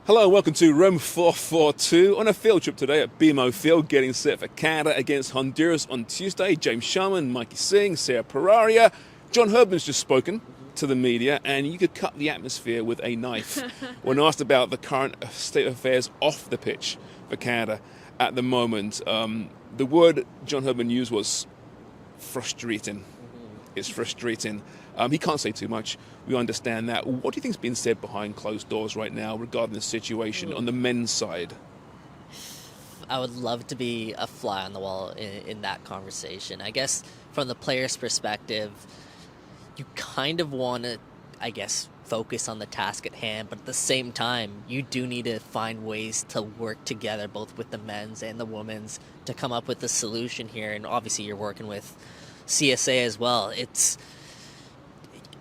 Hello, welcome to Room 442 on a field trip today at BMO Field, getting set for Canada against Honduras on Tuesday. James Sharman, Mikey Singh, Sarah Pararia. John Herdman's just spoken to the media, and you could cut the atmosphere with a knife when asked about the current state of affairs off the pitch for Canada at the moment. The word John Herdman used was frustrating. It's frustrating. He can't say too much. We understand that. What do you think's being said behind closed doors right now regarding the situation on the men's side? I would love to be a fly on the wall in that conversation. I guess from the player's perspective, you kind of want to, focus on the task at hand, but at the same time, you do need to find ways to work together, both with the men's and the women's, to come up with a solution here. And obviously, you're working with CSA as well.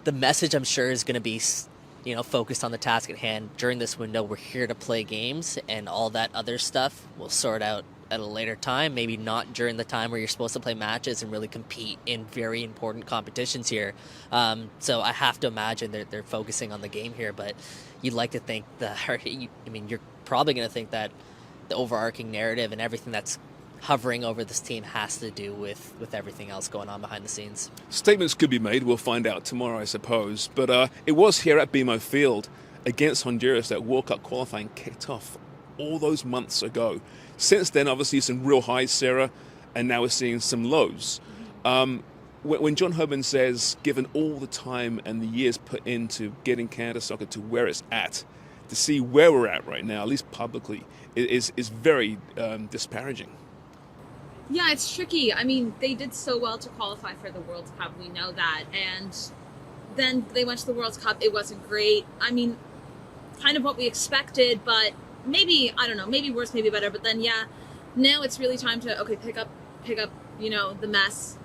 The message, I'm sure, is going to be, focused on the task at hand. During this window, we're here to play games, and all that other stuff we'll sort out at a later time. Maybe not during the time where you're supposed to play matches and really compete in very important competitions here. So I have to imagine they're focusing on the game here, but you'd like to think you're probably going to think that the overarching narrative and everything that's hovering over this team has to do with everything else going on behind the scenes. Statements could be made. We'll find out tomorrow, I suppose. But it was here at BMO Field against Honduras that World Cup qualifying kicked off all those months ago. Since then, obviously, some real highs, Sarah, and now we're seeing some lows. When John Herdman says, given all the time and the years put into getting Canada soccer to where it's at, to see where we're at right now, at least publicly, is very disparaging. Yeah, it's tricky. I mean, they did so well to qualify for the World Cup. We know that. And then they went to the World Cup. It wasn't great. I mean, kind of what we expected, but maybe, I don't know, maybe worse, maybe better. But then, now it's really time to, pick up, the mess,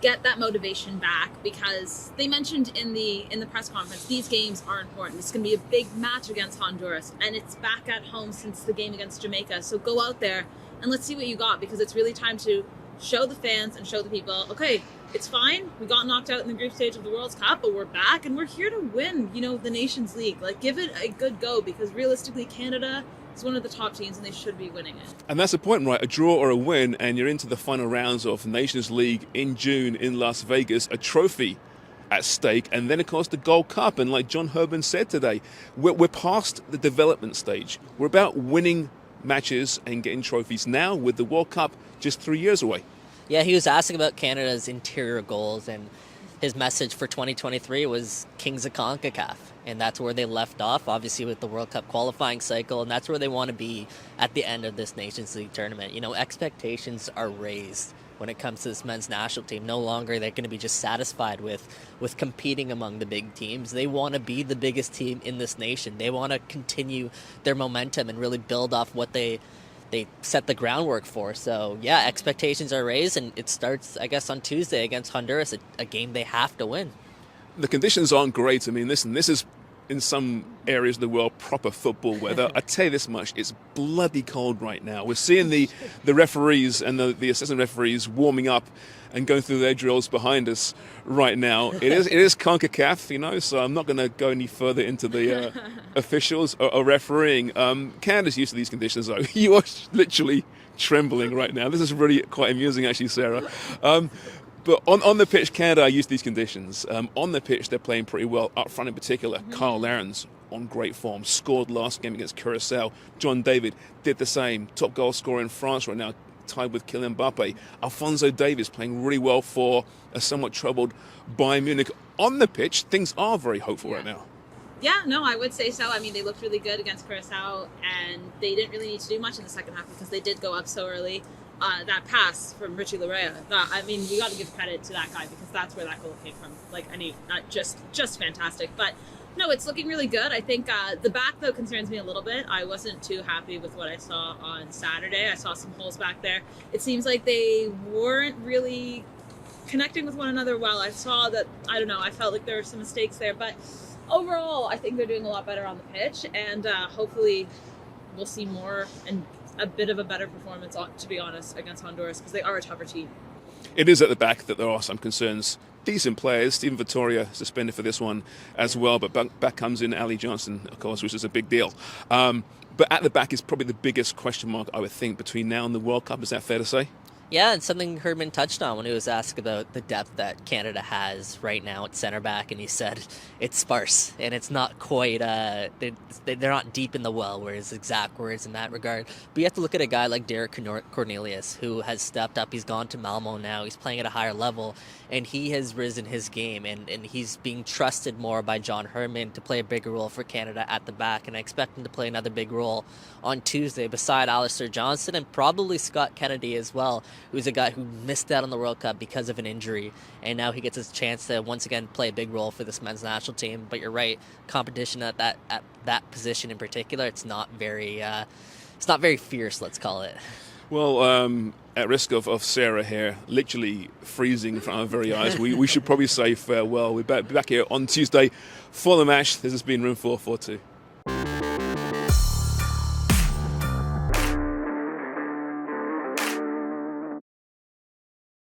get that motivation back, because they mentioned in the press conference, these games are important. It's going to be a big match against Honduras, and it's back at home since the game against Jamaica. So go out there and let's see what you got, because it's really time to show the fans and show the people, okay, it's fine. We got knocked out in the group stage of the World Cup, but we're back and we're here to win, the Nations League. Like, give it a good go, because realistically, Canada is one of the top teams and they should be winning it. And that's the point, right? A draw or a win, and you're into the final rounds of Nations League in June in Las Vegas, a trophy at stake, and then, of course, the Gold Cup. And like John Herdman said today, we're past the development stage. We're about winning matches and getting trophies now, with the World Cup just 3 years away. Yeah, he was asking about Canada's interior goals, and his message for 2023 was Kings of CONCACAF, and that's where they left off, obviously, with the World Cup qualifying cycle, and that's where they want to be at the end of this Nations League tournament. Expectations are raised when it comes to this men's national team. No longer they're going to be just satisfied with competing among the big teams. They want to be the biggest team in this nation. They want to continue their momentum and really build off what they set the groundwork for. So, yeah, expectations are raised, and it starts, I guess, on Tuesday against Honduras, a game they have to win. The conditions aren't great. I mean, listen, this is, in some areas of the world, proper football weather. I tell you this much, it's bloody cold right now. We're seeing the referees and the assistant referees warming up and going through their drills behind us right now. It is CONCACAF, so I'm not going to go any further into the officials or refereeing. Canada's used to these conditions, though. You are literally trembling right now. This is really quite amusing, actually, Sarah. But on the pitch, Canada are used to these conditions. On the pitch, they're playing pretty well. Up front in particular, Kyle Laren's on great form. Scored last game against Curacao. John David did the same. Top goal scorer in France right now, tied with Kylian Mbappe. Alphonso Davies playing really well for a somewhat troubled Bayern Munich. On the pitch, things are very hopeful right now. Yeah, no, I would say so. I mean, they looked really good against Curacao, and they didn't really need to do much in the second half because they did go up so early. That pass from Richie Larea, we got to give credit to that guy, because that's where that goal came from. Just fantastic. But no, it's looking really good. I think the back, though, concerns me a little bit. I wasn't too happy with what I saw on Saturday. I saw some holes back there. It seems like they weren't really connecting with one another well. I saw that, I felt like there were some mistakes there. But overall, I think they're doing a lot better on the pitch, and hopefully we'll see more and a bit of a better performance, to be honest, against Honduras, because they are a tougher team. It is at the back that there are some concerns. Decent players. Stephen Vittoria suspended for this one as well, but back comes in Ali Johnson, of course, which is a big deal. But at the back is probably the biggest question mark, I would think, between now and the World Cup. Is that fair to say? Yeah, and something Herdman touched on when he was asked about the depth that Canada has right now at center back, and he said it's sparse and it's not quite. They're not deep in the well, were his exact words in that regard. But you have to look at a guy like Derek Cornelius, who has stepped up. He's gone to Malmo now. He's playing at a higher level, and he has risen his game, and he's being trusted more by John Herdman to play a bigger role for Canada at the back. And I expect him to play another big role on Tuesday beside Alistair Johnston and probably Scott Kennedy as well, who's a guy who missed out on the World Cup because of an injury, and now he gets his chance to once again play a big role for this men's national team. But you're right, competition at that position in particular, it's not very fierce, let's call it. Well, at risk of Sarah here literally freezing in front of our very eyes, we should probably say farewell. We'll be back here on Tuesday for the match. This has been Room 442.